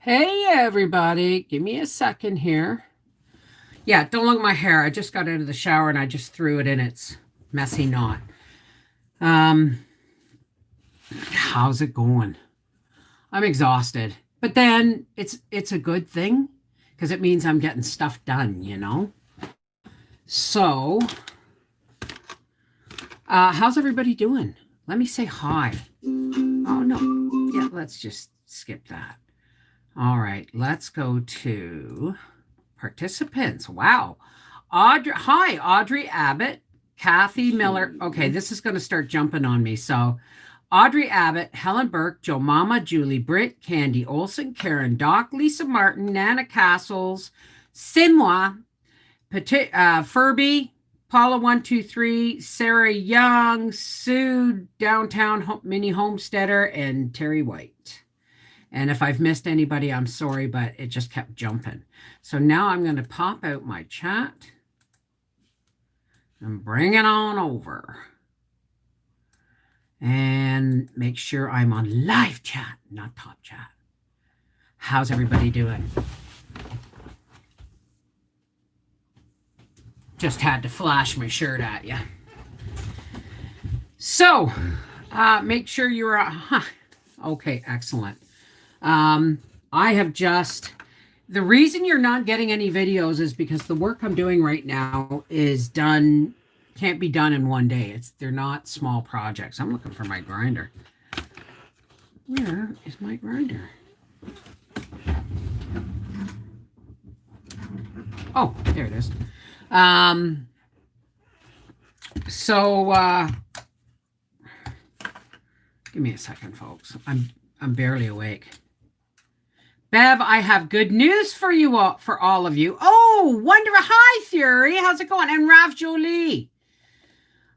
Hey everybody, give me a second here. Yeah, don't look at my hair. I just got out of the shower and I just threw it in its messy knot. Um, how's it going? I'm exhausted. But then it's a good thing because it means I'm getting stuff done. So, how's everybody doing? Let me say hi. Oh no. Yeah, let's just skip that. All right, let's go to participants. Wow. Audrey Abbott, Kathy Miller. Okay, this is going to start jumping on me. So, Audrey Abbott, Helen Burke, Joe Mama, Julie Britt, Candy Olson, Karen Dock, Lisa Martin, Nana Castles, Sinwa, Furby, Paula123, Sarah Young, Sue Downtown Mini Homesteader, and Terry White. And if I've missed anybody, I'm sorry, but it just kept jumping. So now I'm going to pop out my chat and bring it on over. And make sure I'm on live chat, not top chat. How's everybody doing? Just had to flash my shirt at you. So, make sure you're... Okay, excellent. I have just, the reason you're not getting any videos is because the work I'm doing right now can't be done in one day. They're not small projects. I'm looking for my grinder. Where is my grinder? Oh, there it is. Give me a second, folks. I'm barely awake. Bev, I have good news for you all, for all of you. Oh, wonder. Hi, Fury. How's it going? And Ralph Jolie.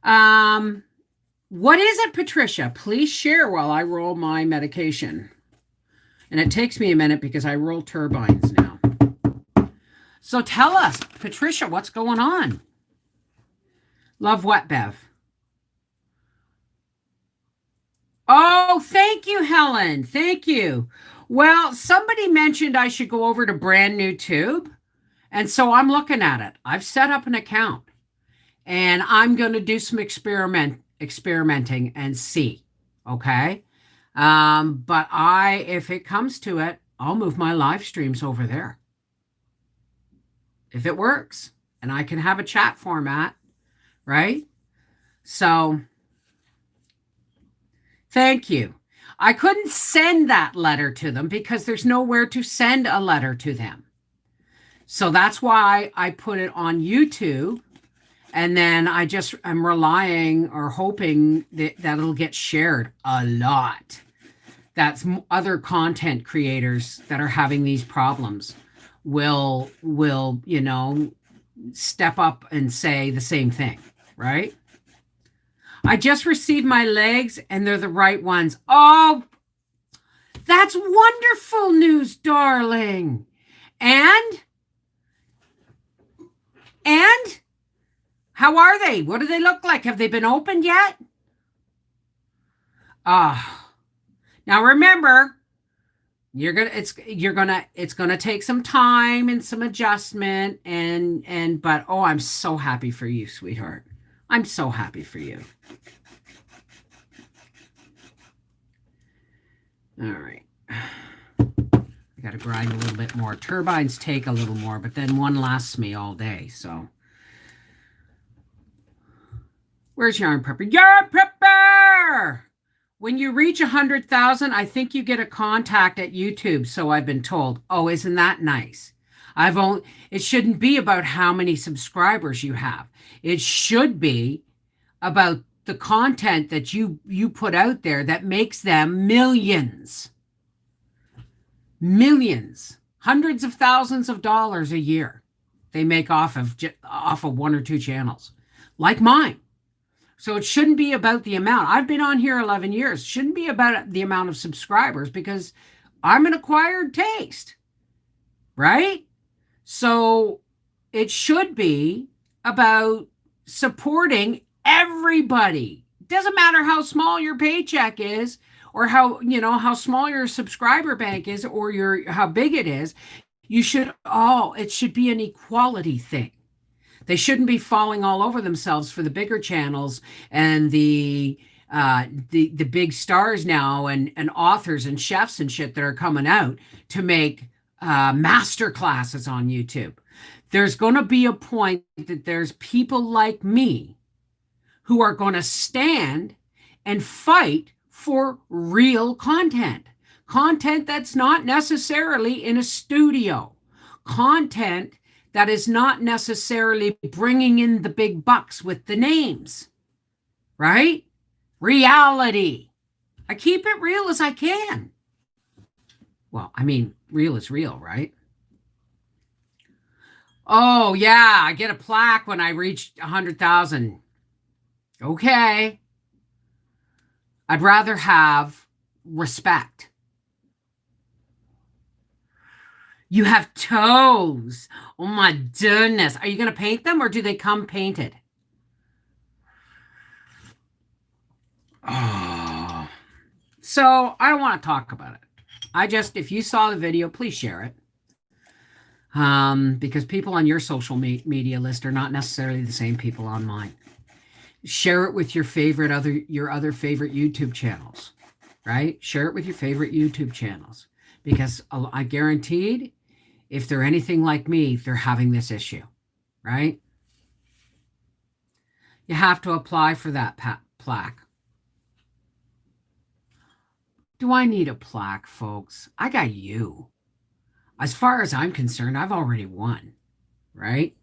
What is it, Patricia? Please share while I roll my medication. And it takes me a minute because I roll turbines now. So tell us, Patricia, what's going on? Love what, Bev? Oh, thank you, Helen. Thank you. Well, somebody mentioned I should go over to Brand New Tube. And so I'm looking at it. I've set up an account. And I'm going to do some experimenting and see. Okay? But if it comes to it, I'll move my live streams over there. If it works. And I can have a chat format. Right? So... Thank you. I couldn't send that letter to them because there's nowhere to send a letter to them. So that's why I put it on YouTube. And then I'm relying or hoping that it'll get shared a lot. That's other content creators that are having these problems will, step up and say the same thing, right? I just received my legs and they're the right ones. Oh, that's wonderful news, darling. And how are they? What do they look like? Have they been opened yet? Now remember, it's gonna take some time and some adjustment but I'm so happy for you, sweetheart. I'm so happy for you. All right. I got to grind a little bit more. Turbines take a little more, but then one lasts me all day, so. Where's Yarn Prepper? Yarn Prepper! When you reach 100,000, I think you get a contact at YouTube, so I've been told. Oh, isn't that nice? It shouldn't be about how many subscribers you have. It should be about the content that you put out there that makes them millions, hundreds of thousands of dollars a year they make off of one or two channels like mine. So it shouldn't be about the amount. I've been on here 11 years. It shouldn't be about the amount of subscribers because I'm an acquired taste, right? So it should be about supporting everybody. It doesn't matter how small your paycheck is or how small your subscriber bank is, or your how big it is. It should be an equality thing. They shouldn't be falling all over themselves for the bigger channels and the big stars now, and authors and chefs and shit that are coming out to make master classes on YouTube. There's going to be a point that there's people like me who are going to stand and fight for real content. Content that's not necessarily in a studio. Content that is not necessarily bringing in the big bucks with the names. Right? Reality. I keep it real as I can. Well, I mean, real is real, right? Oh, yeah, I get a plaque when I reach 100,000. Okay. I'd rather have respect. You have toes. Oh my goodness. Are you going to paint them, or do they come painted? Oh. So I don't want to talk about it. If you saw the video, please share it. Because people on your social media list are not necessarily the same people on mine. Share it with your other favorite YouTube channels, right? Share it with your favorite YouTube channels, because I guaranteed, if they're anything like me, they're having this issue, right? You have to apply for that plaque. Do I need a plaque, folks? I got you. As far as I'm concerned, I've already won, right?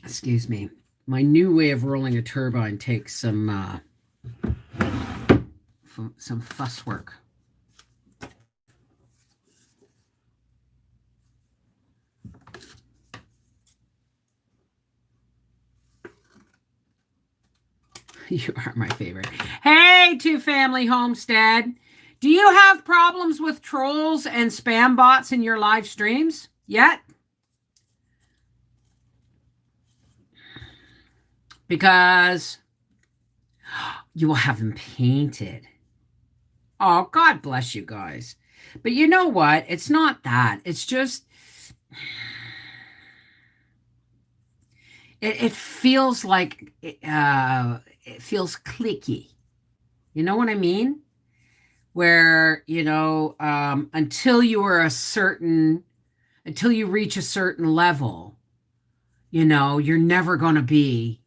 Excuse me. My new way of rolling a turbine takes some fuss work. You are my favorite. Hey, Two Family Homestead. Do you have problems with trolls and spam bots in your live streams yet? Because you will have them painted. Oh, God bless you guys. But you know what? It's not that. It's just... It feels like... it feels clicky. You know what I mean? Where, until you reach a certain level, you're never going to be,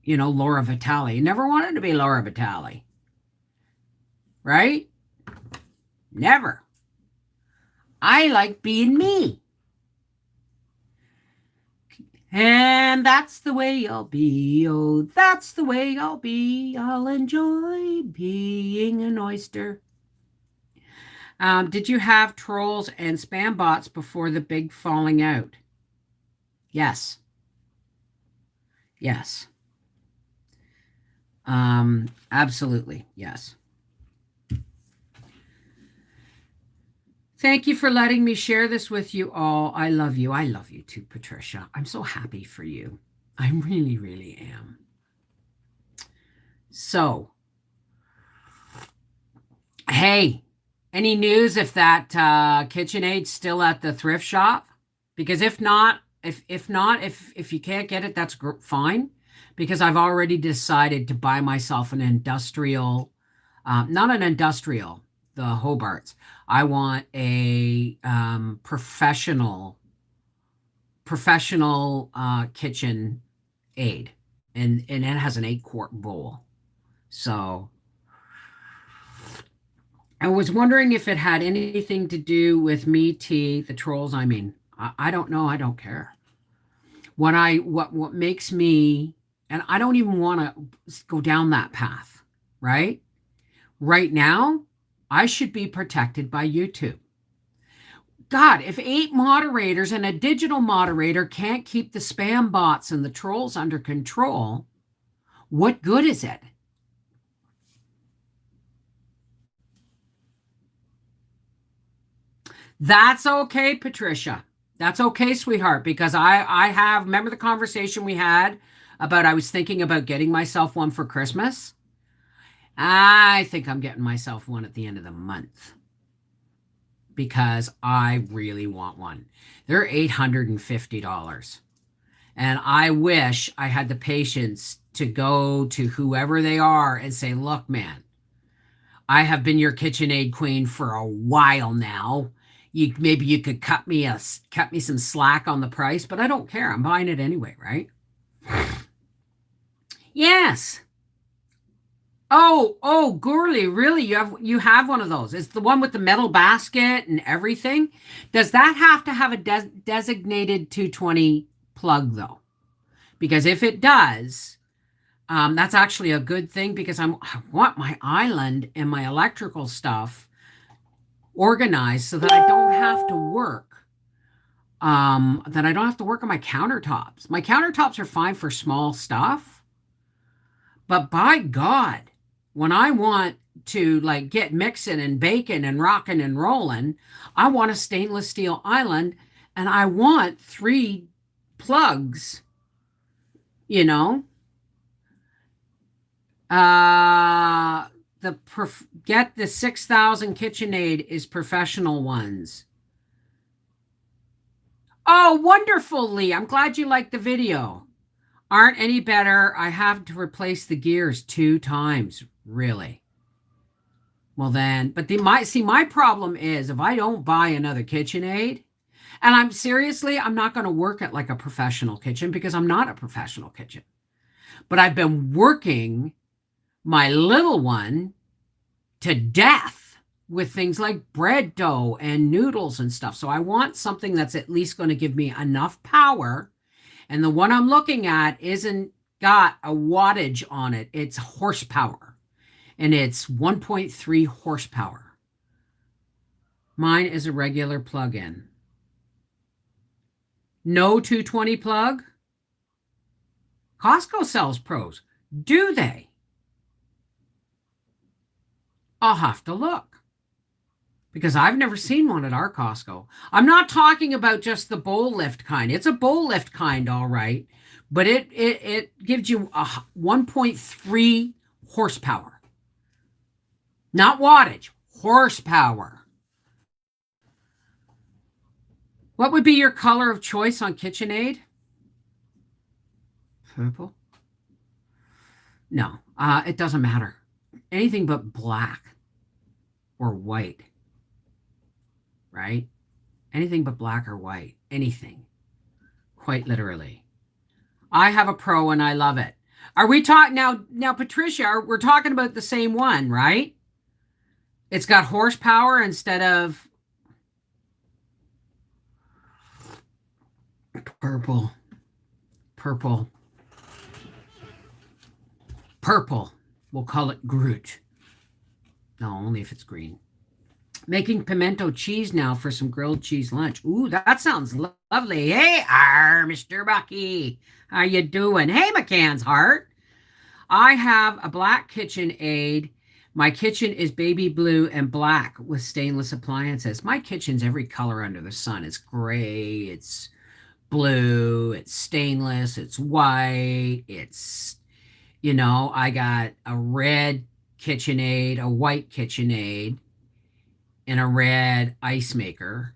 Laura Vitale. You never wanted to be Laura Vitale. Right? Never. I like being me. And that's the way I'll be. Oh, that's the way I'll be. I'll enjoy being an oyster. Did you have trolls and spam bots before the big falling out? Yes. Yes. Absolutely. Yes. Thank you for letting me share this with you all. I love you. I love you too, Patricia. I'm so happy for you. I really, really am. So, hey, any news if that KitchenAid's still at the thrift shop? Because if you can't get it, that's fine. Because I've already decided to buy myself an industrial, not an industrial, the Hobarts. I want a professional kitchen aid, and it has an 8-quart bowl. So I was wondering if it had anything to do with me, the trolls. I mean, I don't know. I don't care. What makes me, and I don't even want to go down that path, right? Right now, I should be protected by YouTube. God, if 8 moderators and a digital moderator can't keep the spam bots and the trolls under control, what good is it? That's okay, Patricia. That's okay, sweetheart, because I have, remember the conversation we had about I was thinking about getting myself one for Christmas. I think I'm getting myself one at the end of the month because I really want one. They're $850. And I wish I had the patience to go to whoever they are and say, look, man, I have been your KitchenAid queen for a while now. Maybe you could cut me some slack on the price, but I don't care. I'm buying it anyway, right? Yes. Oh, Gourley, really? You have one of those? It's the one with the metal basket and everything. Does that have to have a designated 220 plug though? Because if it does, that's actually a good thing because I want my island and my electrical stuff organized so that I don't have to work. That I don't have to work on my countertops. My countertops are fine for small stuff, but by God, when I want to like get mixing and baking and rocking and rolling, I want a stainless steel island and I want 3 plugs, you know. Uh get the 6,000 KitchenAid is professional ones. Oh, wonderful, Lee. I'm glad you liked the video. Aren't any better. I have to replace the gears 2 times. Really? Well then, but my problem is if I don't buy another KitchenAid, and I'm not going to work at like a professional kitchen because I'm not a professional kitchen. But I've been working my little one to death with things like bread dough and noodles and stuff. So I want something that's at least going to give me enough power. And the one I'm looking at isn't got a wattage on it. It's horsepower. And it's 1.3 horsepower. Mine is a regular plug-in. No 220 plug? Costco sells pros. Do they? I'll have to look because I've never seen one at our Costco. I'm not talking about just the bowl lift kind. It's a bowl lift kind, all right, but it gives you a 1.3 horsepower, not wattage, horsepower. What would be your color of choice on KitchenAid? Purple? No, it doesn't matter. Anything but black or white, right? Anything but black or white, anything, quite literally. I have a Pro and I love it. Are we talking now, Patricia? We're talking about the same one, right? It's got horsepower instead of purple, purple, purple. We'll call it Groot. No, only if it's green. Making pimento cheese now for some grilled cheese lunch. Ooh, that sounds lovely. Hey, Mr. Bucky. How you doing? Hey, McCann's heart. I have a black KitchenAid. My kitchen is baby blue and black with stainless appliances. My kitchen's every color under the sun. It's gray, it's blue, it's stainless, it's white, I got a red KitchenAid, a white KitchenAid, and a red ice maker,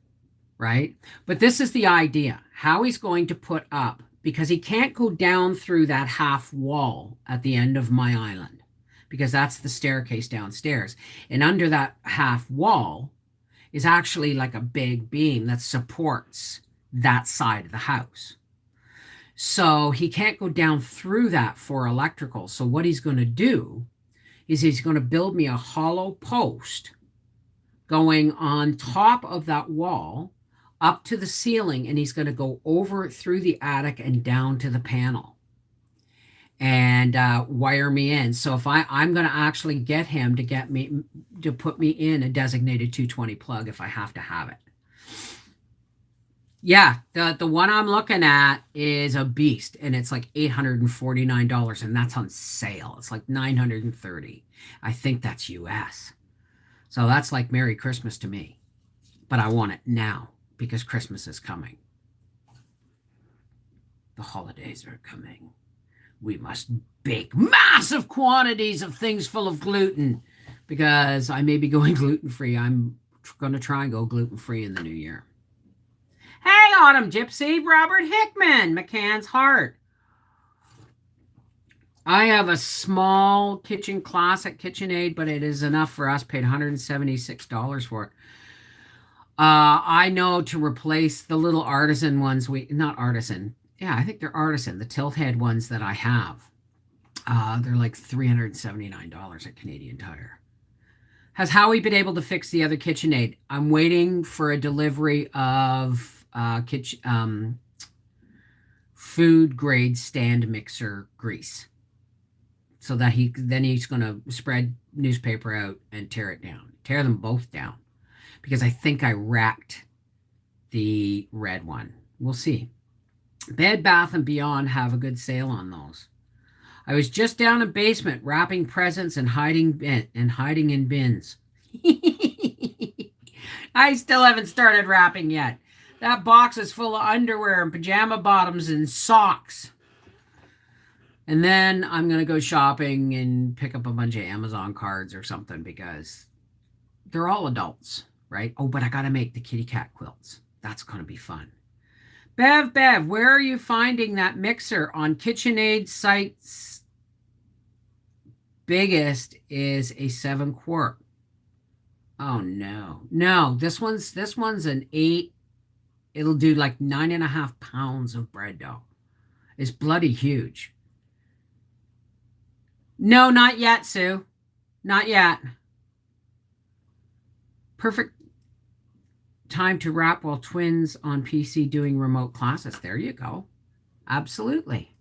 right? But this is the idea. How he's going to put up, because he can't go down through that half wall at the end of my island, because that's the staircase downstairs. And under that half wall is actually like a big beam that supports that side of the house. So he can't go down through that for electrical. So what he's going to do is he's going to build me a hollow post going on top of that wall up to the ceiling, and he's going to go over through the attic and down to the panel and wire me in. So if I'm going to actually get him to put me in a designated 220 plug if I have to have it. Yeah, the one I'm looking at is a beast, and it's like $849, and that's on sale. It's like $930. I think that's US. So that's like Merry Christmas to me. But I want it now because Christmas is coming. The holidays are coming. we must bake massive quantities of things full of gluten because I may be going gluten free. I'm going to try and go gluten free in the new year. Hey, Autumn Gypsy, Robert Hickman, McCann's Heart. I have a small kitchen classic KitchenAid, but it is enough for us. Paid $176 for it. I know to replace the little artisan ones. Not artisan. Yeah, I think they're artisan. The tilt head ones that I have. They're like $379 at Canadian Tire. Has Howie been able to fix the other KitchenAid? I'm waiting for a delivery of food grade stand mixer grease, so that he's going to spread newspaper out and tear them both down, because I think I racked the red one. We'll see. Bed Bath and Beyond have a good sale on those. I was just down in basement wrapping presents and hiding in bins. I still haven't started wrapping yet. That box is full of underwear and pajama bottoms and socks. And then I'm going to go shopping and pick up a bunch of Amazon cards or something, because they're all adults, right? Oh, but I got to make the kitty cat quilts. That's going to be fun. Bev, where are you finding that mixer? On KitchenAid sites, biggest is a 7-quart. Oh no, this one's an 8. It'll do like 9.5 pounds of bread dough. It's bloody huge. No, not yet, Sue. Not yet. Perfect time to wrap while twins on PC doing remote classes. There you go. Absolutely.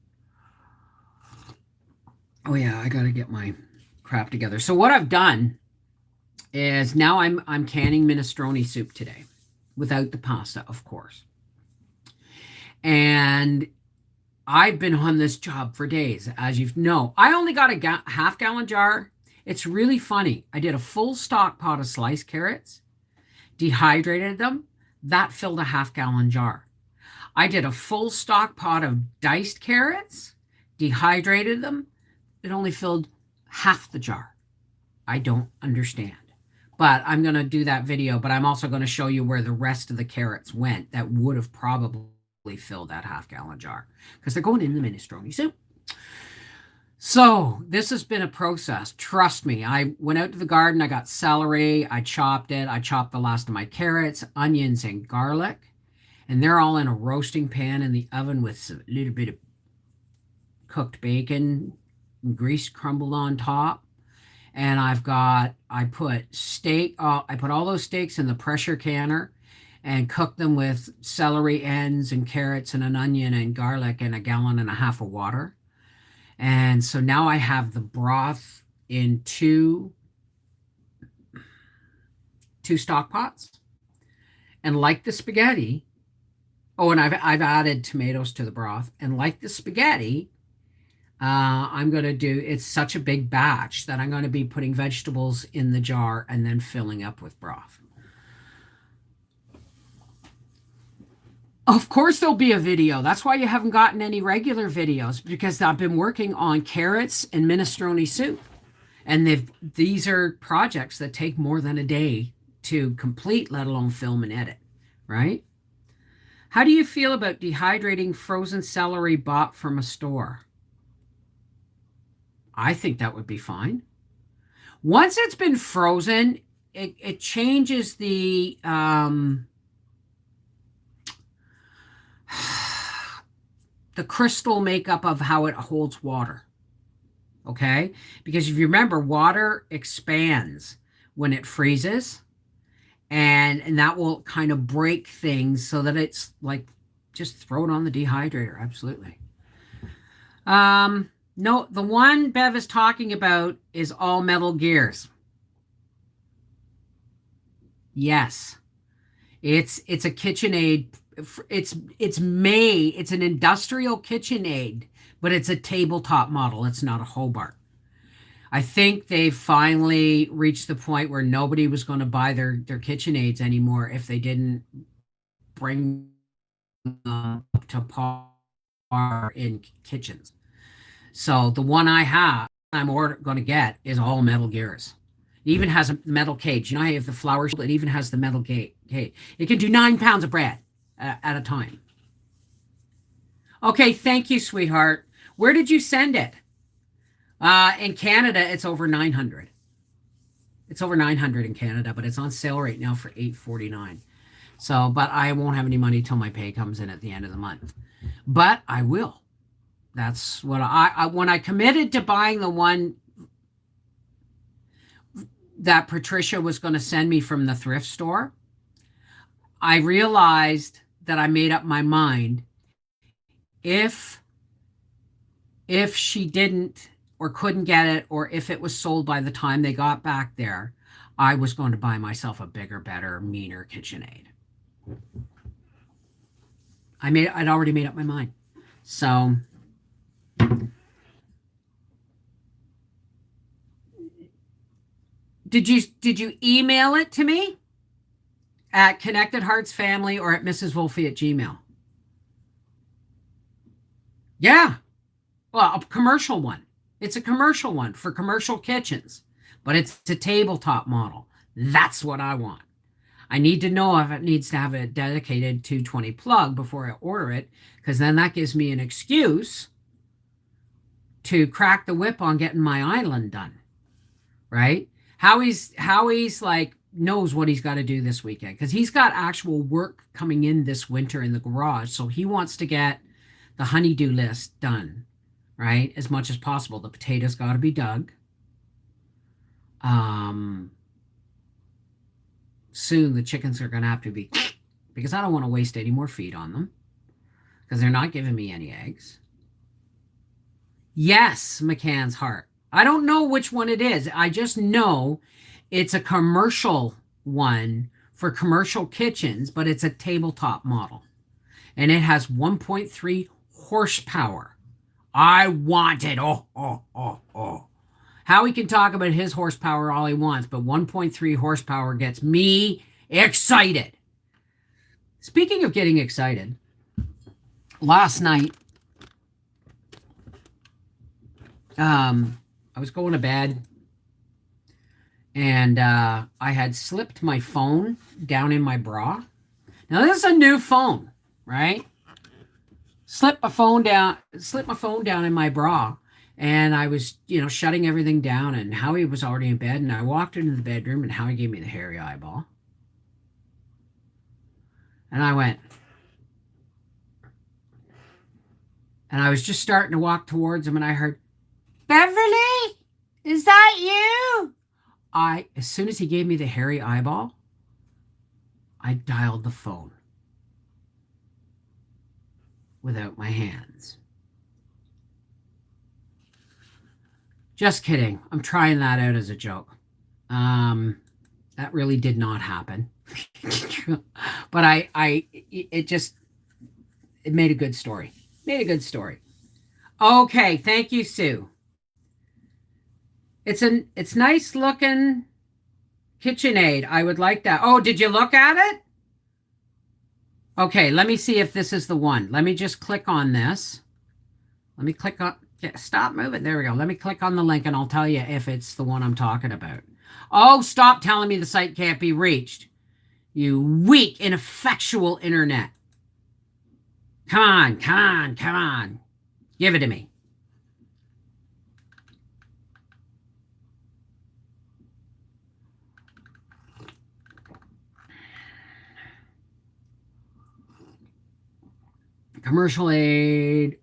Oh yeah, I gotta get my crap together. So what I've done is now I'm canning minestrone soup today, without the pasta, of course. And I've been on this job for days, as you know. I only got a half-gallon jar. It's really funny. I did a full stock pot of sliced carrots, dehydrated them. That filled a half-gallon jar. I did a full stock pot of diced carrots, dehydrated them. It only filled half the jar. I don't understand. But I'm going to do that video, but I'm also going to show you where the rest of the carrots went that would have probably filled that half-gallon jar, because they're going in the minestrone soup. So this has been a process. Trust me. I went out to the garden. I got celery. I chopped it. I chopped the last of my carrots, onions, and garlic. And they're all in a roasting pan in the oven with a little bit of cooked bacon, grease crumbled on top. And I put all those steaks in the pressure canner and cooked them with celery ends and carrots and an onion and garlic and 1.5 gallons of water. And so now I have the broth in two stock pots. And like the spaghetti, and I've added tomatoes to the broth. And like the spaghetti, I'm going to do, it's such a big batch that I'm going to be putting vegetables in the jar and then filling up with broth. Of course there'll be a video. That's why you haven't gotten any regular videos, because I've been working on carrots and minestrone soup. And these are projects that take more than a day to complete, let alone film and edit, right? How do you feel about dehydrating frozen celery bought from a store? I think that would be fine. Once it's been frozen, it changes the crystal makeup of how it holds water. Okay? Because if you remember, water expands when it freezes, and that will kind of break things so that it's like, just throw it on the dehydrator. Absolutely. No, the one Bev is talking about is all metal gears. Yes. It's a KitchenAid. It's an industrial KitchenAid, but it's a tabletop model. It's not a Hobart. I think they finally reached the point where nobody was going to buy their KitchenAids anymore if they didn't bring them up to par in kitchens. So the one I have, I'm going to get is all metal gears. It even has a metal cage. You know, I have the flour. It even has the metal cage. It can do 9 pounds of bread at a time. Okay, thank you, sweetheart. Where did you send it? In Canada, it's over 900. It's over 900 in Canada, but it's on sale right now for $8.49. So, but I won't have any money till my pay comes in at the end of the month. But I will. That's what I when I committed to buying the one that Patricia was going to send me from the thrift store, I realized that I made up my mind if she didn't or couldn't get it, or if it was sold by the time they got back there, I was going to buy myself a bigger, better, meaner KitchenAid. I'd already made up my mind. So did you email it to me at Connected Hearts Family or at Mrs. Wolfie at Gmail? Yeah. Well, a commercial one. It's a commercial one for commercial kitchens, but it's a tabletop model. That's what I want. I need to know if it needs to have a dedicated 220 plug before I order it, because then that gives me an excuse to crack the whip on getting my island done. Right? Howie's like knows what he's got to do this weekend because he's got actual work coming in this winter in the garage. So he wants to get the honeydew list done, right? As much as possible. The potatoes got to be dug. Soon the chickens are going to have to be, because I don't want to waste any more feed on them because they're not giving me any eggs. Yes, McCann's Heart. I don't know which one it is. I just know it's a commercial one for commercial kitchens, but it's a tabletop model. And it has 1.3 horsepower. I want it. Oh. Howie can talk about his horsepower all he wants, but 1.3 horsepower gets me excited. Speaking of getting excited, last night, I was going to bed and I had slipped my phone down in my bra. Now this is a new phone, right? Slipped my phone down in my bra, and I was, shutting everything down, and Howie was already in bed, and I walked into the bedroom and Howie gave me the hairy eyeball. And I went, and I was just starting to walk towards him, and I heard, "Beverly, is that you?" As soon as he gave me the hairy eyeball, I dialed the phone without my hands. Just kidding. I'm trying that out as a joke. That really did not happen. But it made a good story. Okay, thank you, Sue. It's nice looking KitchenAid. I would like that. Oh, did you look at it? Okay, let me see if this is the one. Let me just click on this. Let me click on, stop moving. There we go. Let me click on the link and I'll tell you if it's the one I'm talking about. Oh, stop telling me the site can't be reached. You weak, ineffectual internet. Come on. Give it to me. Commercial aid,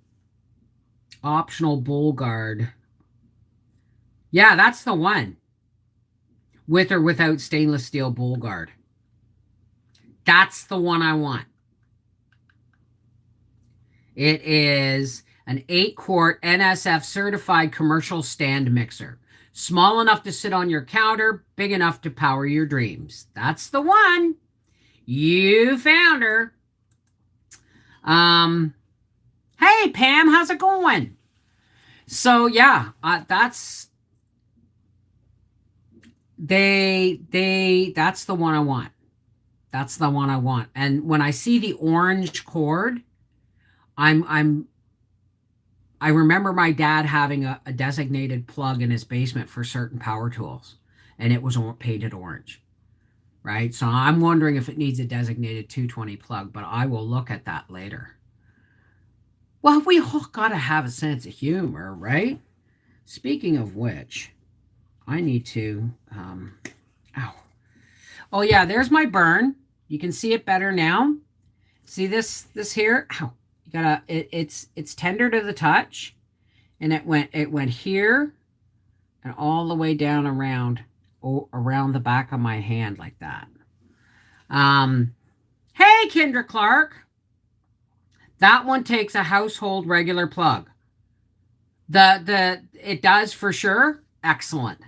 optional bowl guard. Yeah, that's the one. With or without stainless steel bowl guard. That's the one I want. It is an 8-quart NSF certified commercial stand mixer. Small enough to sit on your counter, big enough to power your dreams. That's the one. You found her. Hey Pam, how's it going? So yeah, that's that's the one I want. That's the one I want. And when I see the orange cord, I'm I remember my dad having a designated plug in his basement for certain power tools, and it was painted orange, right? So I'm wondering if it needs a designated 220 plug, but I will look at that later. Well, we all got to have a sense of humor, right? Speaking of which, I need to, ow. Oh yeah, there's my burn. You can see it better now. See this here? Ow. You gotta, it's tender to the touch, and it went here and all the way down around the back of my hand like that. Um, hey, Kendra Clark. That one takes a household regular plug. The it does for sure. Excellent.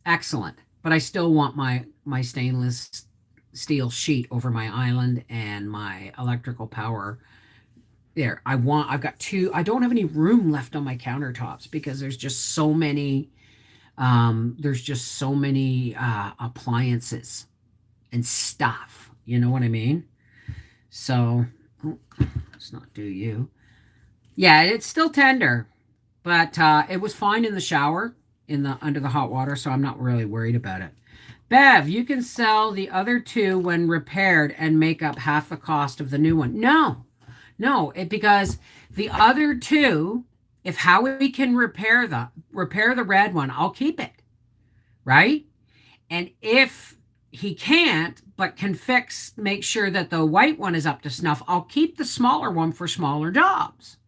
Excellent. But I still want my stainless steel sheet over my island and my electrical power there. I've got two. I don't have any room left on my countertops because there's just so many appliances and stuff. You know what I mean? So, oh, let's not do you. Yeah, it's still tender, but it was fine in the shower, under the hot water, so I'm not really worried about it. Bev, you can sell the other two when repaired and make up half the cost of the new one. No, because the other two, if Howie can repair the red one, I'll keep it, right? And if he can't, but can make sure that the white one is up to snuff, I'll keep the smaller one for smaller jobs.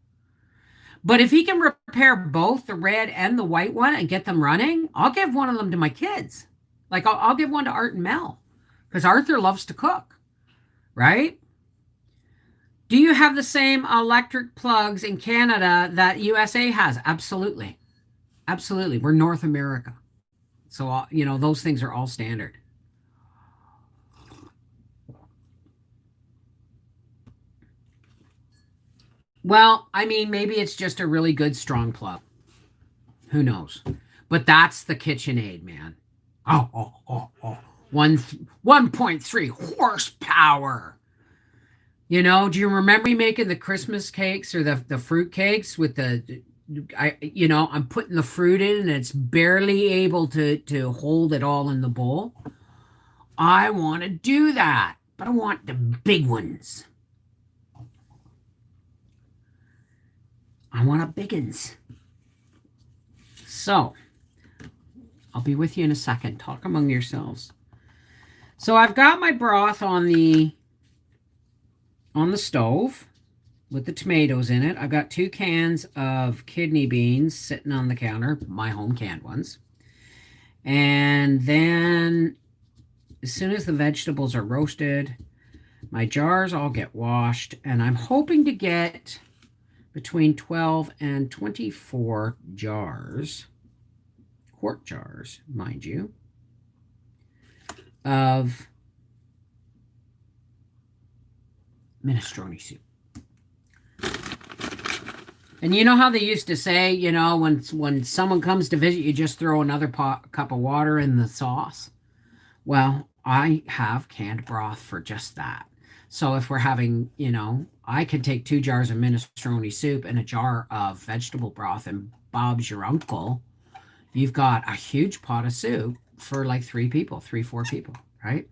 But if he can repair both the red and the white one and get them running, I'll give one of them to my kids. Like I'll give one to Art and Mel, because Arthur loves to cook, right? Do you have the same electric plugs in Canada that USA has? Absolutely. Absolutely. We're North America. So, those things are all standard. Well, I mean, maybe it's just a really good strong plug. Who knows? But that's the KitchenAid, man. Oh. 1.3 horsepower. Do you remember me making the Christmas cakes or the fruit cakes with I'm putting the fruit in and it's barely able to hold it all in the bowl? I want to do that, but I want the big ones. I want a biggins. So, I'll be with you in a second. Talk among yourselves. So I've got my broth on the stove with the tomatoes in it. I've got 2 cans of kidney beans sitting on the counter, my home canned ones. And then as soon as the vegetables are roasted, my jars all get washed, and I'm hoping to get between 12 and 24 jars, quart jars, mind you, of minestrone soup. And you know how they used to say, when someone comes to visit, you just throw another cup of water in the sauce? Well, I have canned broth for just that. So if we're having, I could take 2 jars of minestrone soup and a jar of vegetable broth, and Bob's your uncle. You've got a huge pot of soup for like 4 people, right?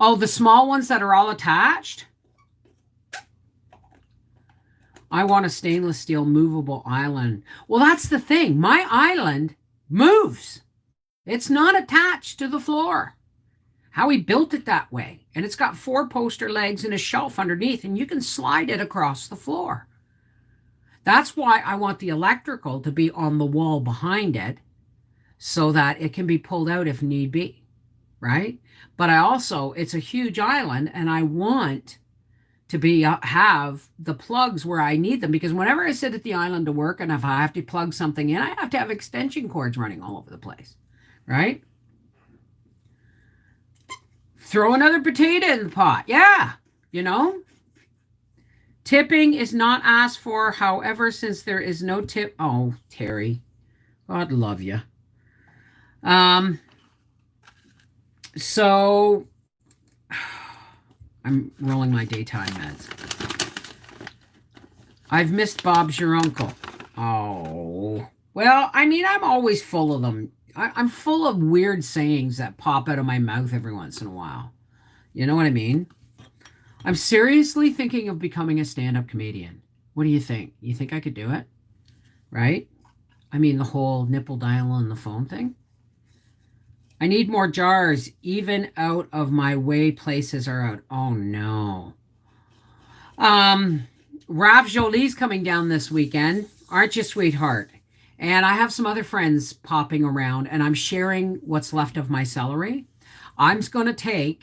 Oh, the small ones that are all attached? I want a stainless steel movable island. Well, that's the thing. My island moves. It's not attached to the floor. Howie built it that way. And it's got 4 poster legs and a shelf underneath, and you can slide it across the floor. That's why I want the electrical to be on the wall behind it so that it can be pulled out if need be, right? But it's a huge island, and I want to have the plugs where I need them, because whenever I sit at the island to work, and if I have to plug something in, I have to have extension cords running all over the place, right? Throw another potato in the pot. Yeah, Tipping is not asked for. However, since there is no tip, oh, Terry, God love you. So I'm rolling my daytime meds. I've missed Bob's your uncle. Oh. Well, I mean, I'm always full of them. I'm full of weird sayings that pop out of my mouth every once in a while. You know what I mean? I'm seriously thinking of becoming a stand up comedian. What do you think? You think I could do it? Right? I mean, the whole nipple dial on the phone thing. I need more jars. Even out of my way places are out. Oh, no. Um, Rav Jolie's coming down this weekend. Aren't you, sweetheart? And I have some other friends popping around, and I'm sharing what's left of my celery. I'm going to take,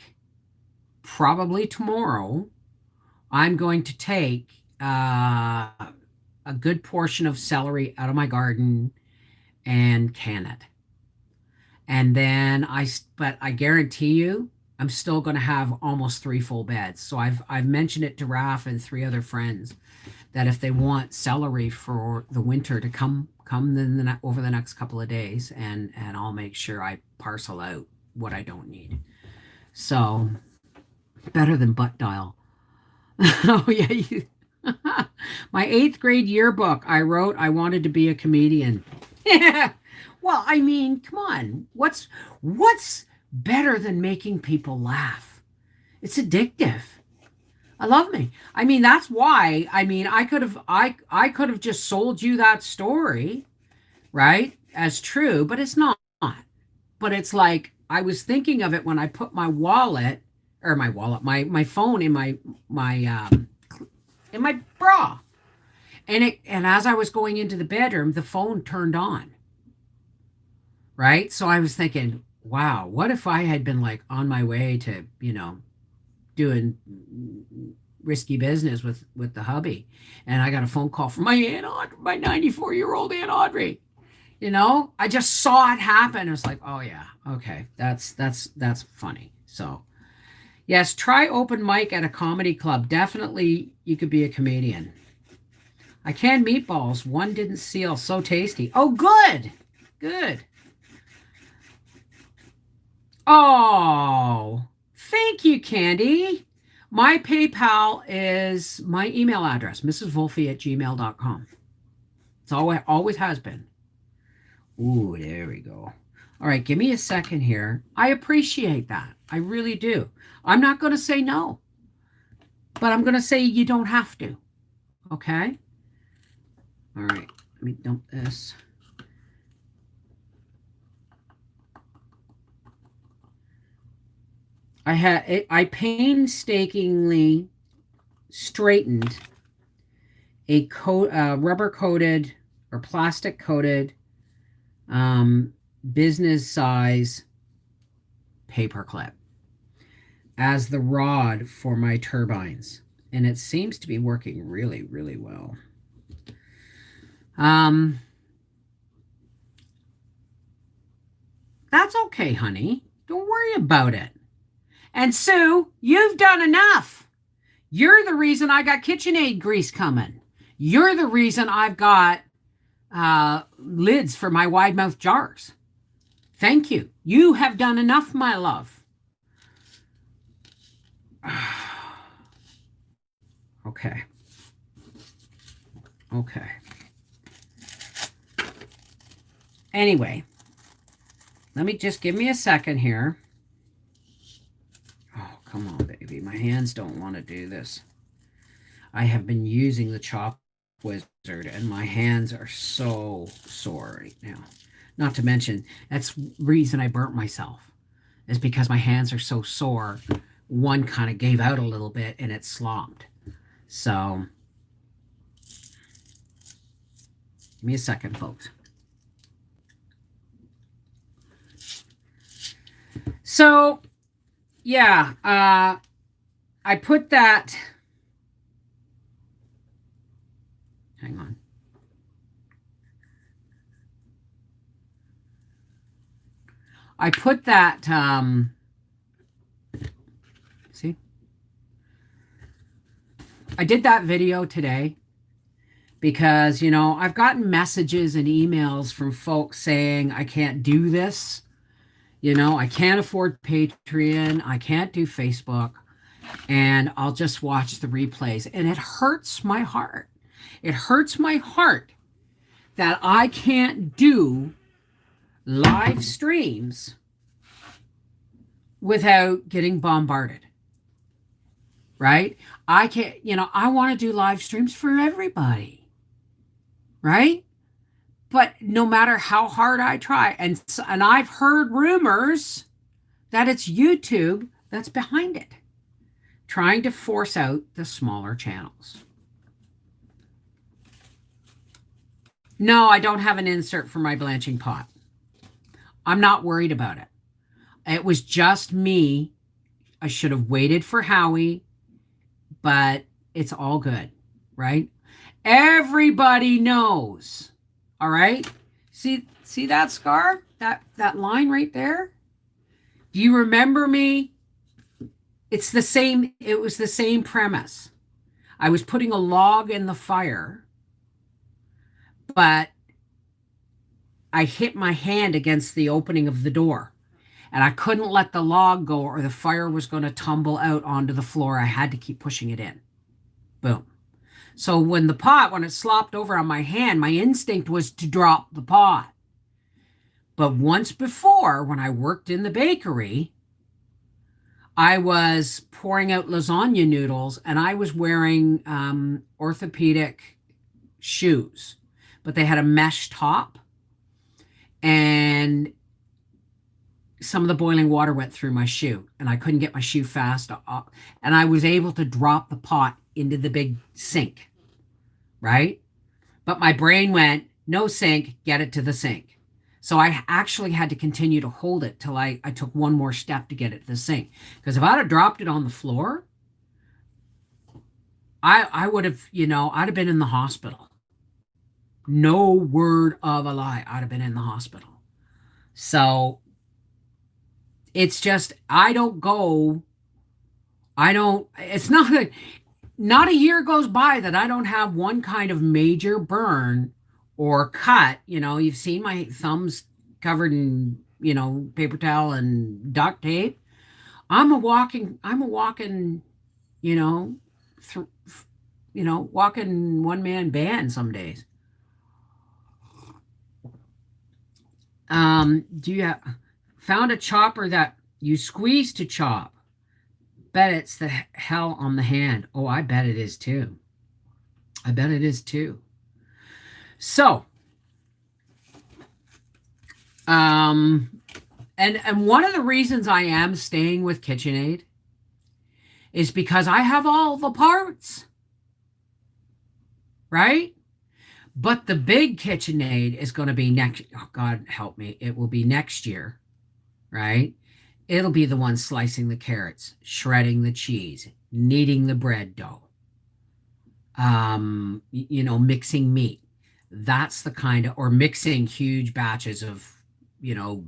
probably tomorrow, I'm going to take a good portion of celery out of my garden and can it. And then but I guarantee you, I'm still going to have almost three full beds. So I've mentioned it to Raf and three other friends that if they want celery for the winter to come then over the next couple of days, and I'll make sure I parcel out what I don't need. So better than butt dial. Oh yeah, my 8th grade yearbook. I wrote I wanted to be a comedian. Yeah. Well, I mean, come on. What's better than making people laugh? It's addictive. I love me. I mean, that's why. I mean, I could have just sold you that story, right? As true, but it's not. But it's like I was thinking of it when I put my phone in my bra. And as I was going into the bedroom, the phone turned on. Right? So I was thinking, wow, what if I had been like on my way to, doing risky business with the hubby, and I got a phone call from my aunt Audrey, my 94-year-old Aunt Audrey. I just saw it happen. It was like, oh yeah, okay, that's funny. So yes, try open mic at a comedy club. Definitely, you could be a comedian. I canned meatballs. One didn't seal. So tasty. Oh, good, good. Oh, thank you, Candy. My PayPal is my email address, mrswolfie@gmail.com. It's always has been. Ooh, there we go. All right, give me a second here. I appreciate that. I really do. I'm not going to say no, but I'm going to say you don't have to. Okay? All right, let me dump this. I painstakingly straightened a rubber coated or plastic coated business size paperclip as the rod for my turbines, and it seems to be working really, really well. That's okay, honey. Don't worry about it. And Sue, you've done enough. You're the reason I got KitchenAid grease coming. You're the reason I've got lids for my wide mouth jars. Thank you. You have done enough, my love. Okay. Okay. Anyway, let me just give me a second here. Oh, come on, baby. My hands don't want to do this. I have been using the chop wizard, and my hands are so sore right now. Not to mention, that's the reason I burnt myself, is because my hands are so sore. One kind of gave out a little bit, and it slopped. So, give me a second, folks. So, yeah, I put that. Hang on. I put that. See? I did that video today because, I've gotten messages and emails from folks saying I can't do this. I can't afford Patreon. I can't do Facebook. And I'll just watch the replays. And it hurts my heart. It hurts my heart that I can't do live streams without getting bombarded, right? I can't, I want to do live streams for everybody, right? But no matter how hard I try, and I've heard rumors that it's YouTube that's behind it, trying to force out the smaller channels. No, I don't have an insert for my blanching pot. I'm not worried about it. It was just me. I should have waited for Howie, but it's all good, right? Everybody knows. All right? See that scar? That line right there? Do you remember me? It was the same premise. I was putting a log in the fire, but I hit my hand against the opening of the door. And I couldn't let the log go or the fire was going to tumble out onto the floor. I had to keep pushing it in. Boom. So when it slopped over on my hand, my instinct was to drop the pot. But once before, when I worked in the bakery, I was pouring out lasagna noodles and I was wearing orthopedic shoes, but they had a mesh top. And some of the boiling water went through my shoe and I couldn't get my shoe fast up. And I was able to drop the pot into the big sink, right? But my brain went, no sink, get it to the sink. So I actually had to continue to hold it till I took one more step to get it to the sink. Because if I'd have dropped it on the floor, I would have, I'd have been in the hospital. No word of a lie, I'd have been in the hospital. So it's just, it's not a year goes by that I don't have one kind of major burn or cut. You've seen my thumbs covered in, paper towel and duct tape. I'm a walking, walking one-man band some days. Do you found a chopper that you squeeze to chop? Bet it's the hell on the hand. Oh, I bet it is too. I bet it is too. So, and one of the reasons I am staying with KitchenAid is because I have all the parts, right? But the big KitchenAid is going to be God help me, it will be next year, right? It'll be the one slicing the carrots, shredding the cheese, kneading the bread dough, mixing meat. That's the kind of, or mixing huge batches of,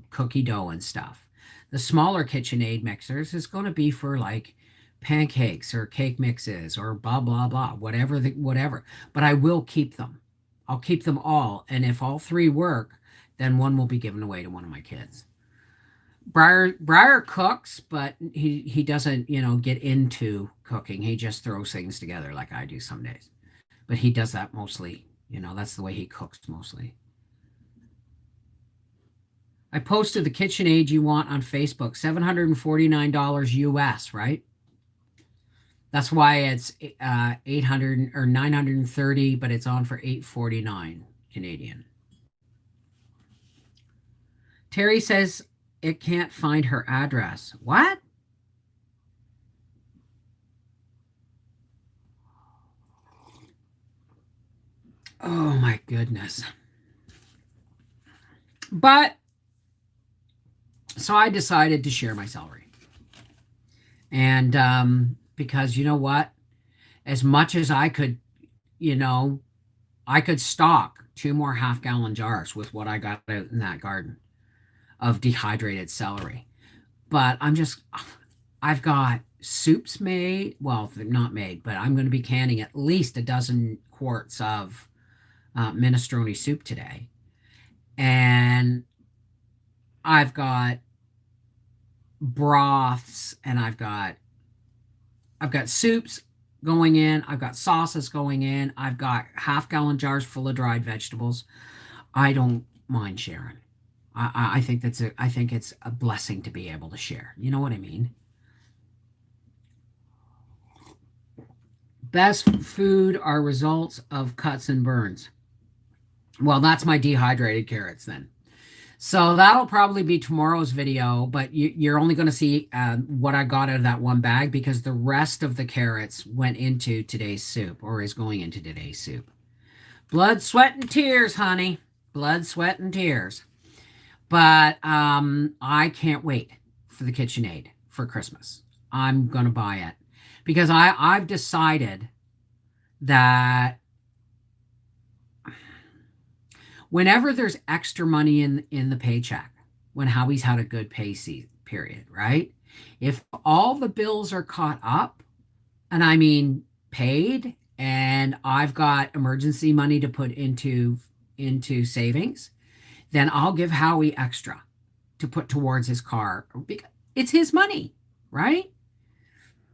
cookie dough and stuff. The smaller KitchenAid mixers is going to be for like pancakes or cake mixes or blah, blah, blah, whatever. But I will keep them. I'll keep them all. And if all three work, then one will be given away to one of my kids. Briar cooks, but he doesn't, get into cooking. He just throws things together like I do some days. But he does that mostly, that's the way he cooks mostly. I posted the KitchenAid you want on Facebook, $749 US, right? That's why it's 800 or 930, but it's on for 849 Canadian. Terry says it can't find her address. What? Oh my goodness. But so I decided to share my celery. And because you know what? As much as I could, I could stock 2 more half-gallon jars with what I got out in that garden of dehydrated celery. But I've got soups made. Well, they're not made, but I'm going to be canning at least a dozen quarts of minestrone soup today. And I've got broths and I've got soups, going in. I've got sauces going in. I've got half-gallon jars full of dried vegetables. I don't mind sharing. I think I think it's a blessing to be able to share. You know what I mean? Best food are results of cuts and burns. Well, that's my dehydrated carrots then. So that'll probably be tomorrow's video, but you're only going to see what I got out of that one bag because the rest of the carrots went into today's soup or is going into today's soup. Blood, sweat, and tears, honey. Blood, sweat, and tears. But I can't wait for the KitchenAid for Christmas. I'm going to buy it because I've decided that whenever there's extra money in the paycheck, when Howie's had a good period, right? If all the bills are caught up, and I mean paid, and I've got emergency money to put into savings, then I'll give Howie extra to put towards his car because it's his money, right?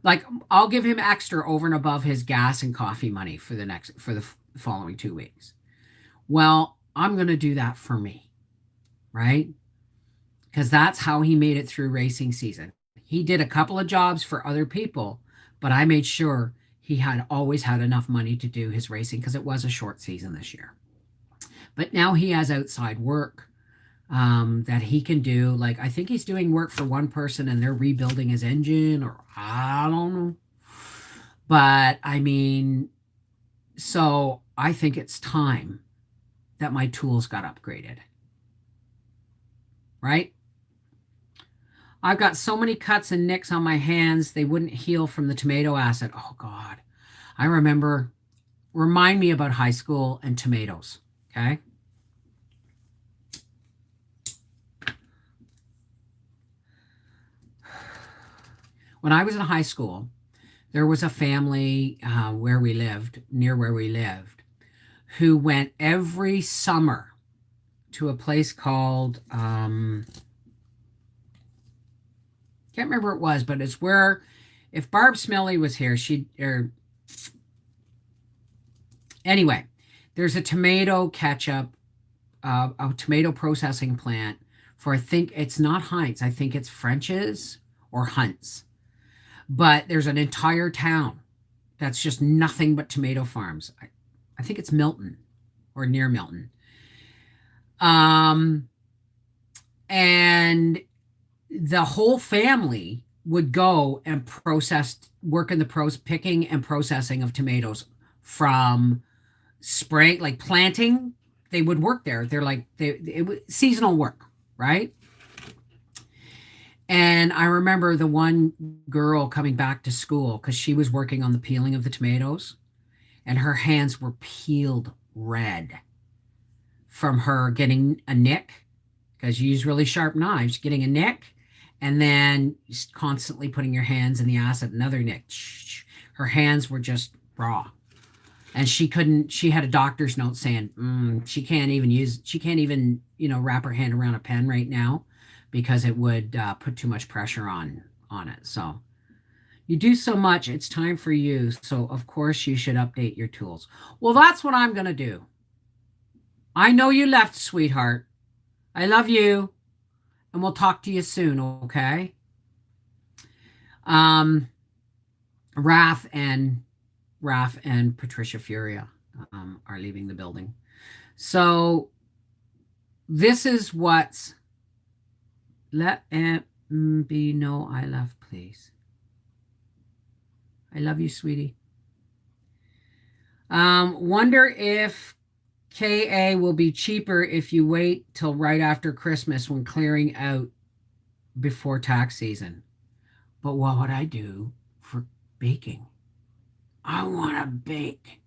Like I'll give him extra over and above his gas and coffee money for the following 2 weeks. Well, I'm going to do that for me, right? Because that's how he made it through racing season. He did a couple of jobs for other people, but I made sure he had always had enough money to do his racing because it was a short season this year. But now he has outside work that he can do. Like I think he's doing work for one person and they're rebuilding his engine, or I don't know. But I mean, so I think it's time that my tools got upgraded. Right? I've got so many cuts and nicks on my hands, they wouldn't heal from the tomato acid. Oh, God. I remember, remind me about high school and tomatoes. Okay? When I was in high school, there was a family near where we lived, who went every summer to a place called, can't remember what it was, but it's where, if Barb Smelly was here, anyway, there's a tomato ketchup, a tomato processing plant for, I think it's not Heinz, I think it's French's or Hunt's. But there's an entire town that's just nothing but tomato farms. I think it's Milton or near Milton. And the whole family would go and work in the picking and processing of tomatoes from spring, like planting. They would work there. They're like, it was seasonal work, right? And I remember the one girl coming back to school because she was working on the peeling of the tomatoes, and her hands were peeled red from her getting a nick, because you use really sharp knives, getting a nick, and then constantly putting your hands in the acid, another nick. Her hands were just raw. And she had a doctor's note saying she can't even, wrap her hand around a pen right now because it would put too much pressure on it. So you do so much, it's time for you. So of course you should update your tools. Well, that's what I'm going to do. I know you left, sweetheart. I love you. And we'll talk to you soon, okay? Raph and Patricia Furia are leaving the building. So this is what's, let be know I love, please. I love you, sweetie. Wonder if KA will be cheaper if you wait till right after Christmas when clearing out before tax season. But what would I do for baking? I want to bake.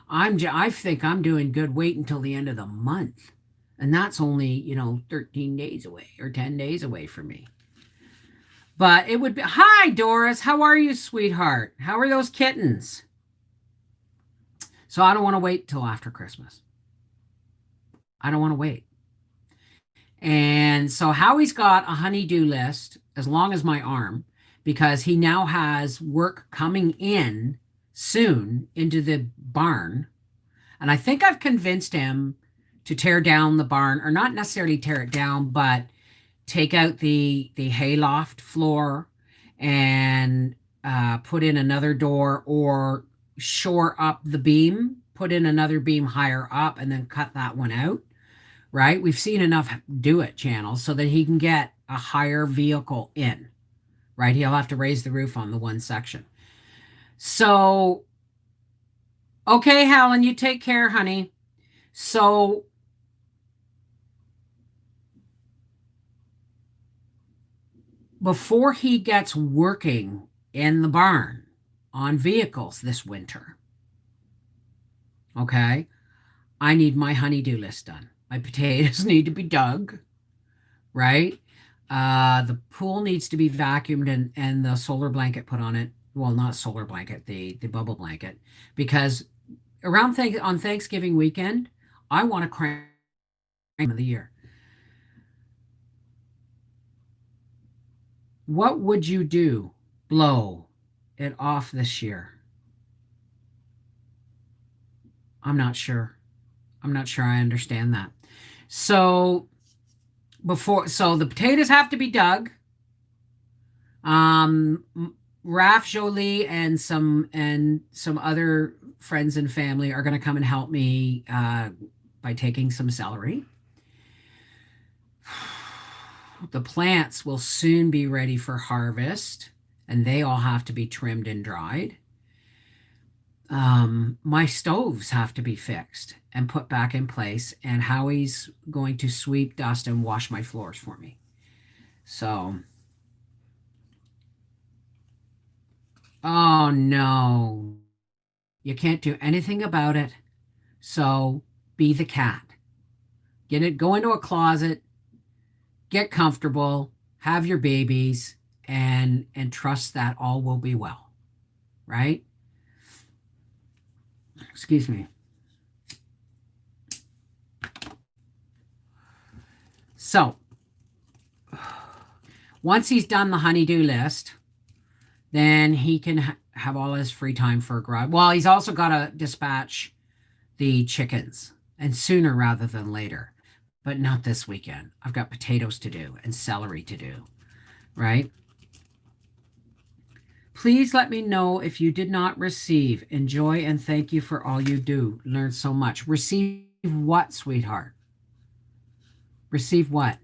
I think I'm doing good. Wait until the end of the month. And that's only, 13 days away or 10 days away for me. But it would be, hi, Doris. How are you, sweetheart? How are those kittens? So I don't want to wait till after Christmas. I don't want to wait. And so Howie's got a honey-do list as long as my arm, because he now has work coming in soon into the barn. And I think I've convinced him to tear down the barn, or not necessarily tear it down, but take out the hayloft floor and put in another door, or shore up the beam, put in another beam higher up, and then cut that one out. Right? We've seen enough do it channels so that he can get a higher vehicle in. Right? He'll have to raise the roof on the one section. So, okay, Helen, you take care, honey. So, before he gets working in the barn on vehicles this winter, okay, I need my honeydew list done. My potatoes need to be dug, right? The pool needs to be vacuumed, and the solar blanket put on it. Well, not solar blanket, the bubble blanket, because on Thanksgiving weekend, I want to crank of the year. What would you do? Blow it off this year? I'm not sure. I'm not sure I understand that. So so the potatoes have to be dug. Um, Raf Jolie and some other friends and family are going to come and help me by taking some celery. The plants will soon be ready for harvest, and they all have to be trimmed and dried. My stoves have to be fixed and put back in place, and Howie's going to sweep, dust, and wash my floors for me. So, oh no, you can't do anything about it. So, be the cat. Go into a closet, get comfortable, have your babies, and trust that all will be well, right? Excuse me. So, once he's done the honeydew list, then he can have all his free time for a garage. Well, he's also got to dispatch the chickens, and sooner rather than later, but not this weekend. I've got potatoes to do and celery to do, right? Please let me know if you did not receive. Enjoy and thank you for all you do. Learn so much. Receive what, sweetheart? Receive what?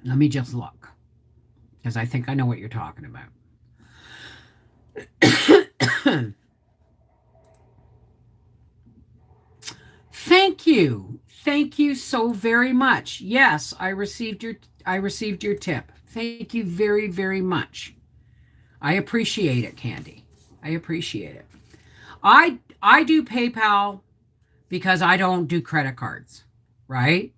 Let me just look, because I think I know what you're talking about. Thank you. Thank you so very much. Yes, I received your tip. Thank you very, very much. I appreciate it, Candy. I appreciate it. I do PayPal because I don't do credit cards, right?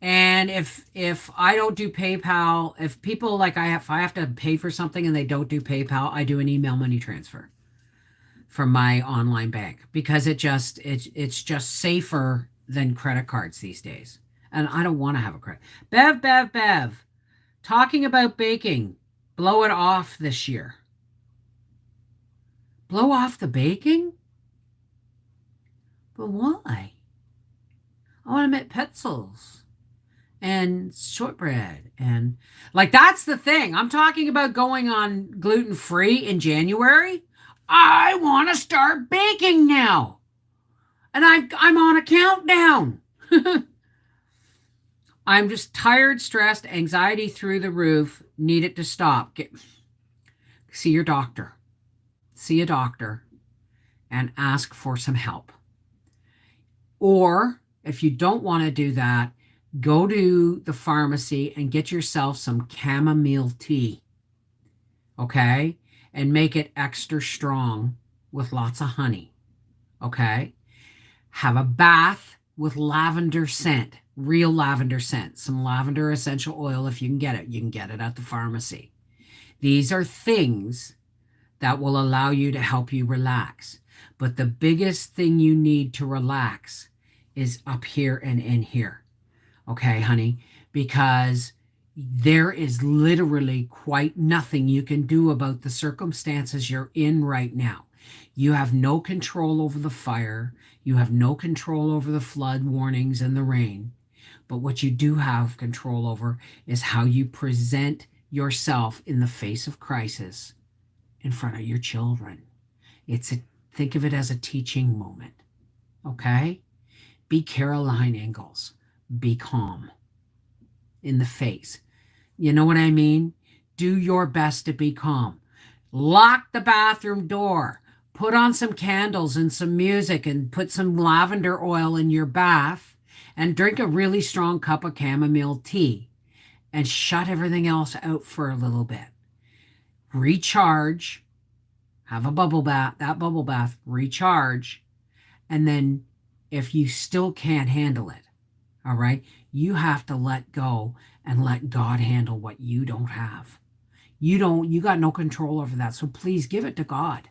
And if I don't do PayPal, if people like if I have to pay for something and they don't do PayPal, I do an email money transfer from my online bank, because it's just safer than credit cards these days. And I don't want to have a credit. Bev. Talking about baking, blow it off this year. Blow off the baking? But why? I want to make pretzels and shortbread, and like, that's the thing. I'm talking about going on gluten free in January. I want to start baking now, and I'm on a countdown. I'm just tired, stressed, anxiety through the roof. Need it to stop. See your doctor. See a doctor and ask for some help. Or if you don't want to do that, go to the pharmacy and get yourself some chamomile tea. Okay? And make it extra strong with lots of honey. Okay? Have a bath with lavender scent, real lavender scent, some lavender essential oil if you can get it. You can get it at the pharmacy. These are things that will allow you to help you relax. But the biggest thing you need to relax is up here and in here. Okay, honey? Because There is literally quite nothing you can do about the circumstances you're in right now. You have no control over the fire. You have no control over the flood warnings and the rain. But what you do have control over is how you present yourself in the face of crisis in front of your children. Think of it as a teaching moment. Okay? Be Caroline Ingalls. Be calm in the face. You know what I mean? Do your best to be calm. Lock the bathroom door. Put on some candles and some music and put some lavender oil in your bath and drink a really strong cup of chamomile tea and shut everything else out for a little bit. Recharge. Have a bubble bath, recharge. And then if you still can't handle it, all right, you have to let go and let God handle what you don't have. You got no control over that. So please give it to God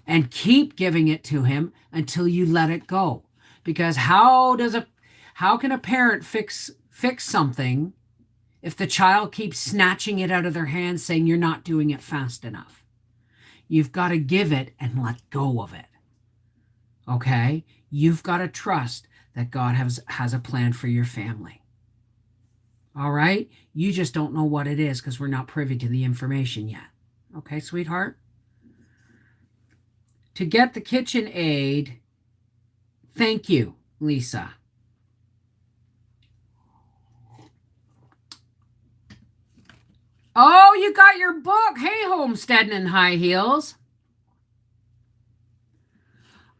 and keep giving it to him until you let it go. Because how can a parent fix something if the child keeps snatching it out of their hands saying you're not doing it fast enough? You've got to give it and let go of it. Okay? You've got to trust that God has a plan for your family. All right? You just don't know what it is because we're not privy to the information yet. Okay, sweetheart? To get the KitchenAid, thank you, Lisa. Oh, you got your book. Hey, Homesteading in High Heels.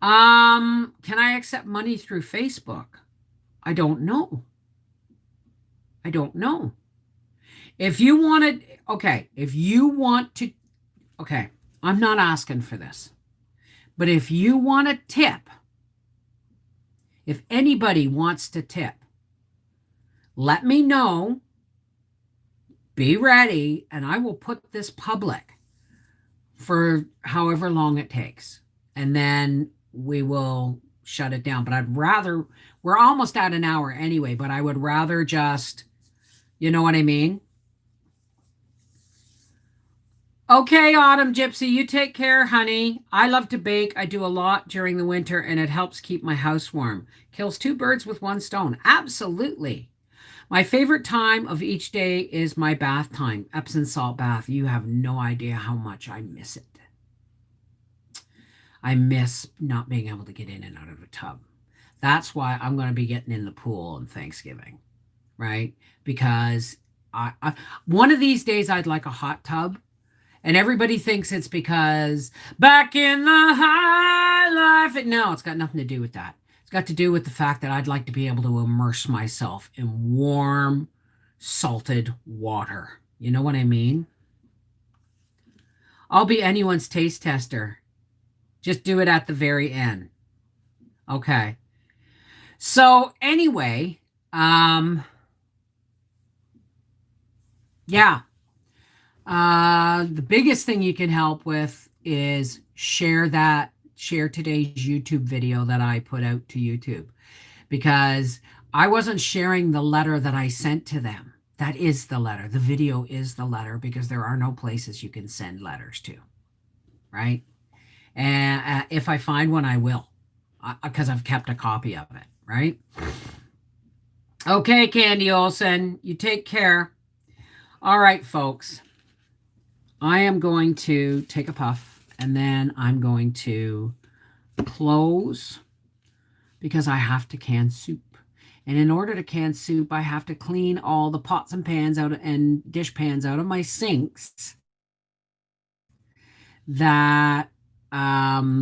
Can I accept money through Facebook? I don't know. If you wanted, okay, okay, I'm not asking for this. But if you want a tip, if anybody wants to tip, let me know. Be ready, and I will put this public for however long it takes. And then we will shut it down. But we're almost at an hour anyway, but I would rather just, you know what I mean? Okay, Autumn Gypsy, you take care, honey. I love to bake. I do a lot during the winter, and it helps keep my house warm. Kills two birds with one stone. Absolutely. My favorite time of each day is my bath time, Epsom salt bath. You have no idea how much I miss it. I miss not being able to get in and out of a tub. That's why I'm going to be getting in the pool on Thanksgiving, right? Because one of these days I'd like a hot tub. And everybody thinks it's because back in the high life. No, it's got nothing to do with that. It's got to do with the fact that I'd like to be able to immerse myself in warm, salted water. You know what I mean? I'll be anyone's taste tester. Just do it at the very end. Okay. So anyway, yeah. The biggest thing you can help with is share today's YouTube video that I put out to YouTube, because I wasn't sharing the letter that I sent to them. That is the letter. The video is the letter, because there are no places you can send letters to, right? And if I find one, I will, because I've kept a copy of it, right? Okay, Candy Olson, you take care. All right, folks. I am going to take a puff, and then I'm going to close, because I have to can soup. And in order to can soup, I have to clean all the pots and pans out and dish pans out of my sinks that I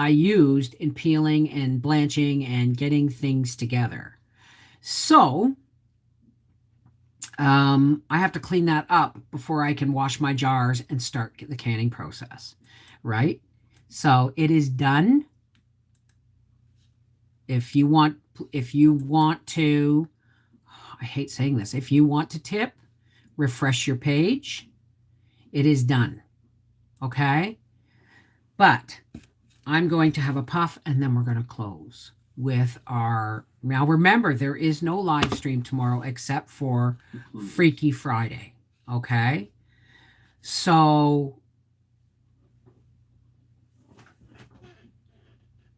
used in peeling and blanching and getting things together. So I have to clean that up before I can wash my jars and start the canning process, right? So it is done. If you want to, I hate saying this, if you want to tip, refresh your page. It is done. Okay? But I'm going to have a puff, and then we're going to close. with our. Now, remember, there is no live stream tomorrow except for Freaky Friday. Okay? So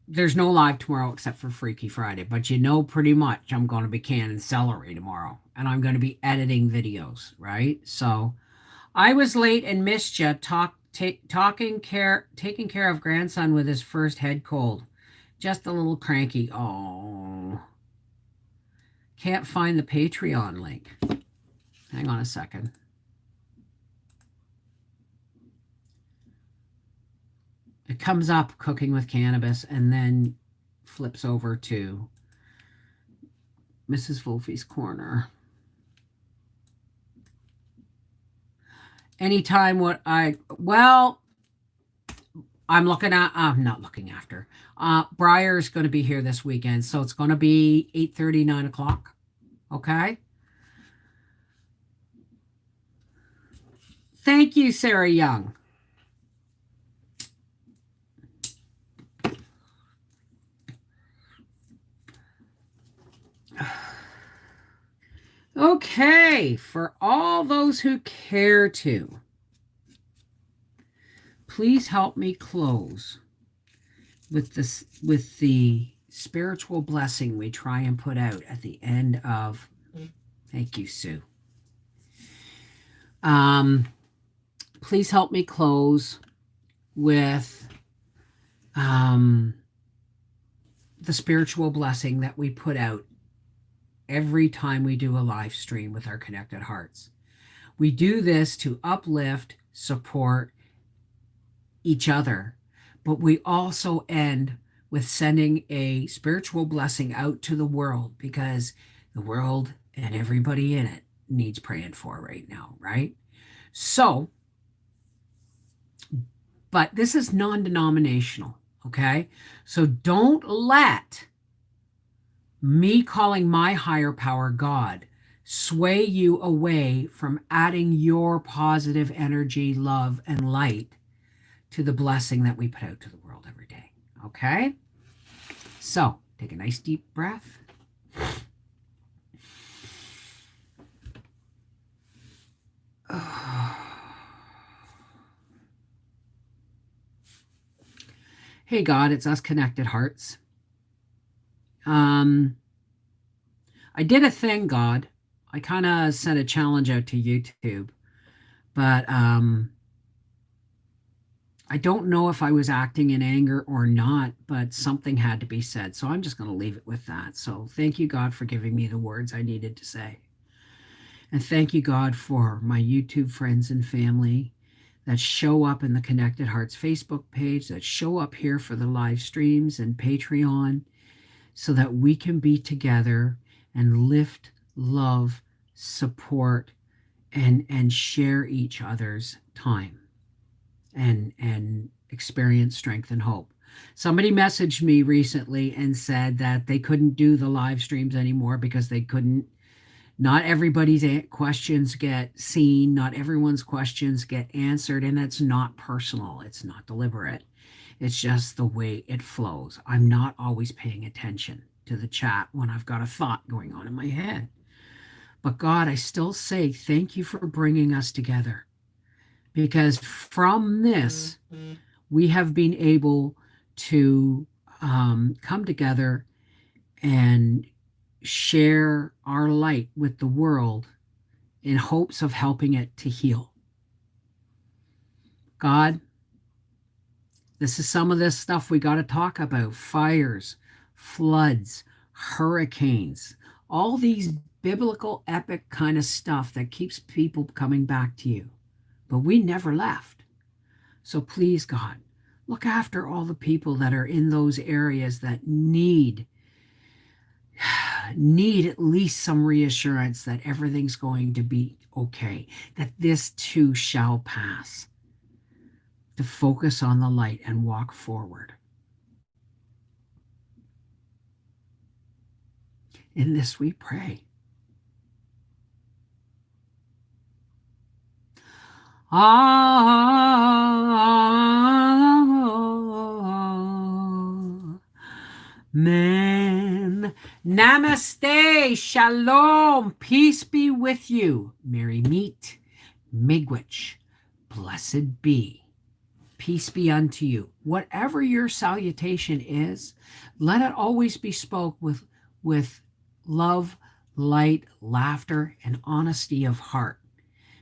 there's no live tomorrow except for Freaky Friday, but you know pretty much I'm going to be canning celery tomorrow and I'm going to be editing videos, right? So I was late and missed you taking care of grandson with his first head cold. Just a little cranky. Oh, can't find the Patreon link. Hang on a second. It comes up cooking with cannabis and then flips over to Mrs. Wolfie's Corner. Anytime I'm not looking after. Briar's going to be here this weekend, so it's going to be 8:30, 9 o'clock. Okay? Thank you, Sarah Young. Okay, for all those who care to, please help me close with the spiritual blessing we try and put out at the end of. Thank you, Sue. Please help me close with the spiritual blessing that we put out every time we do a live stream with our connected hearts. We do this to uplift, support each other, but we also end with sending a spiritual blessing out to the world because the world and everybody in it needs praying for right now, right? So, but this is non-denominational, okay? So don't let me calling my higher power God sway you away from adding your positive energy, love, and light to the blessing that we put out to the world every day. Okay? So take a nice deep breath. Hey God, it's us connected hearts. I did a thing, God. I kind of sent a challenge out to YouTube, but I don't know if I was acting in anger or not, but something had to be said. So I'm just going to leave it with that. So thank you, God, for giving me the words I needed to say. And thank you, God, for my YouTube friends and family that show up in the Connected Hearts Facebook page, that show up here for the live streams and Patreon, so that we can be together and lift, love, support, and share each other's time and experience strength and hope. Somebody messaged me recently and said that they couldn't do the live streams anymore because they couldn't. Not everybody's questions get seen. Not everyone's questions get answered. And it's not personal. It's not deliberate. It's just the way it flows. I'm not always paying attention to the chat when I've got a thought going on in my head. But God, I still say thank you for bringing us together. Because from this, we have been able to come together and share our light with the world in hopes of helping it to heal. God, this is some of this stuff we got to talk about. Fires, floods, hurricanes, all these biblical epic kind of stuff that keeps people coming back to you. But we never left. So please, God, look after all the people that are in those areas that need at least some reassurance that everything's going to be okay, that this too shall pass. To focus on the light and walk forward. In this we pray. Amen. Namaste, shalom, peace be with you. Merry meet, miigwech, blessed be. Peace be unto you. Whatever your salutation is, let it always be spoke with love, light, laughter, and honesty of heart,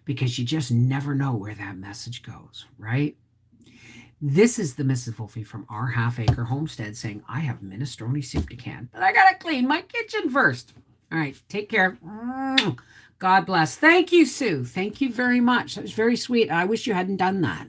because you just never know where that message goes, right? This is the Mrs. Wolfie from our half-acre homestead saying, I have minestrone soup to can, but I got to clean my kitchen first. All right, take care. God bless. Thank you, Sue. Thank you very much. That was very sweet. I wish you hadn't done that.